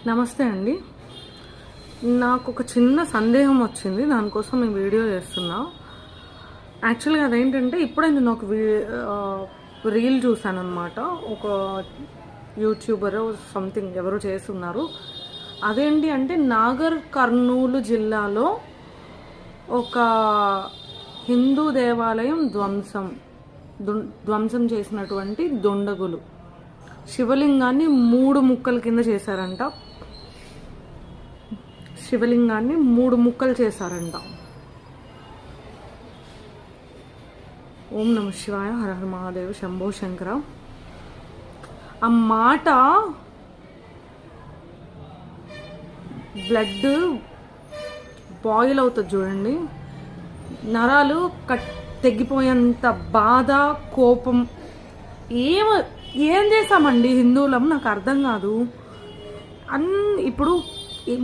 నమస్తే అండి. నాకు ఒక చిన్న సందేహం వచ్చింది, దానికోసం నేను వీడియో చేస్తున్నా. యాక్చువల్గా అదేంటంటే ఇప్పుడే నేను ఒక రీల్ చూసాను అనమాట. ఒక యూట్యూబర్ సంథింగ్ ఎవరు చేస్తున్నారు. అదేంటి అంటే నాగర్ కర్నూలు జిల్లాలో ఒక హిందూ దేవాలయం ధ్వంసం చేసినటువంటి దుండగులు శివలింగాన్ని 3 ముక్కల కింద చేశారంట. శివలింగాన్ని 3 ముక్కలు చేశారంట. ఓం నమ శివాయ, హర హర మహాదేవ, శంభో శంకర. ఆ మాట బ్లడ్ బాయిల్ అవుతుంది చూడండి, నరాలు తెగిపోయేంత బాధ, కోపం. ఏం చేశామండి హిందువులం, నాకు అర్థం కాదు. ఇప్పుడు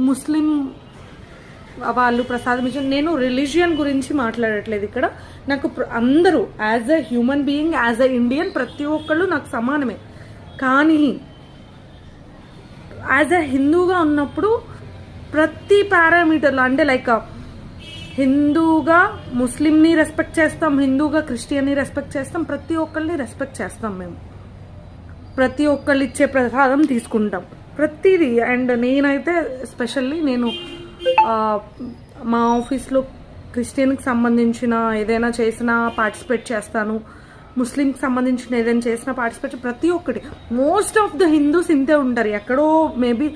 ముస్లిం వాళ్ళు ప్రసాదం ఇచ్చిన, నేను రిలీజియన్ గురించి మాట్లాడట్లేదు ఇక్కడ. నాకు అందరూ as a human being, as a Indian, ప్రతి ఒక్కళ్ళు నాకు సమానమే. కానీ యాజ్ ఎ హిందూగా ఉన్నప్పుడు ప్రతి పారామీటర్లో, అంటే లైక్ హిందూగా ముస్లింని రెస్పెక్ట్ చేస్తాం, హిందూగా క్రిస్టియన్ని రెస్పెక్ట్ చేస్తాం, ప్రతి ఒక్కరిని రెస్పెక్ట్ చేస్తాం. మేము ప్రతి ఒక్కళ్ళు ఇచ్చే ప్రసాదం తీసుకుంటాం, ప్రతిదీ. అండ్ నేనైతే స్పెషల్లీ నేను మా ఆఫీస్లో క్రిస్టియన్కి సంబంధించిన ఏదైనా చేసినా పార్టిసిపేట్ చేస్తాను, ముస్లింకి సంబంధించిన ఏదైనా చేసినా పార్టిసిపేట్, ప్రతి ఒక్కటి. మోస్ట్ ఆఫ్ ద హిందూస్ ఇంతే ఉంటారు. ఎక్కడో మేబీ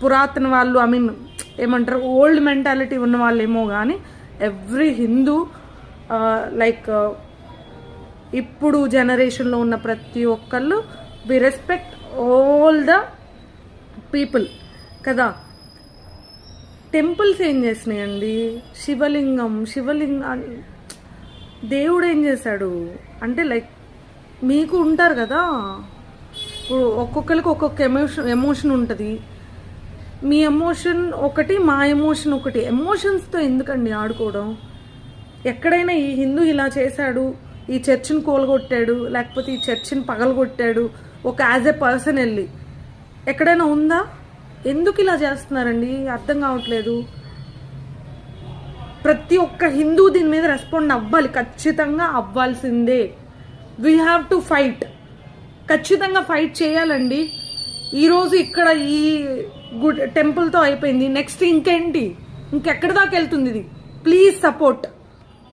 పురాతన వాళ్ళు, ఐ మీన్ ఏమంటారు, ఓల్డ్ మెంటాలిటీ ఉన్న వాళ్ళు ఏమో, కానీ ఎవ్రీ హిందూ లైక్ ఇప్పుడు జనరేషన్లో ఉన్న ప్రతి ఒక్కళ్ళు we respect all the people కదా. టెంపుల్స్ ఏం చేసినాయండి, శివలింగం దేవుడు ఏం చేశాడు అంటే, లైక్ మీకు ఉంటారు కదా, ఇప్పుడు ఒక్కొక్కరికి ఒక్కొక్క ఎమోషన్ ఉంటుంది. మీ ఎమోషన్ ఒకటి, మా ఎమోషన్ ఒకటి. ఎమోషన్స్తో ఎందుకండి ఆడుకోవడం? ఎక్కడైనా ఈ హిందూ ఇలా చేశాడు, ఈ చర్చిని కూలగొట్టాడు, లేకపోతే ఈ చర్చిని పగలగొట్టాడు ఒక యాజ్ ఎ పర్సన్ వెళ్ళి ఎక్కడైనా ఉందా? ఎందుకు ఇలా చేస్తున్నారండి, అర్థం కావట్లేదు. ప్రతి ఒక్క హిందూ దీని మీద రెస్పాండ్ అవ్వాలి, ఖచ్చితంగా అవ్వాల్సిందే. వీ హ్యావ్ టు ఫైట్, ఖచ్చితంగా ఫైట్ చేయాలండి. ఈరోజు ఇక్కడ ఈ టెంపుల్తో అయిపోయింది, నెక్స్ట్ ఇంకేంటి, ఇంకెక్కడి దాకా వెళ్తుంది ఇది? Please support.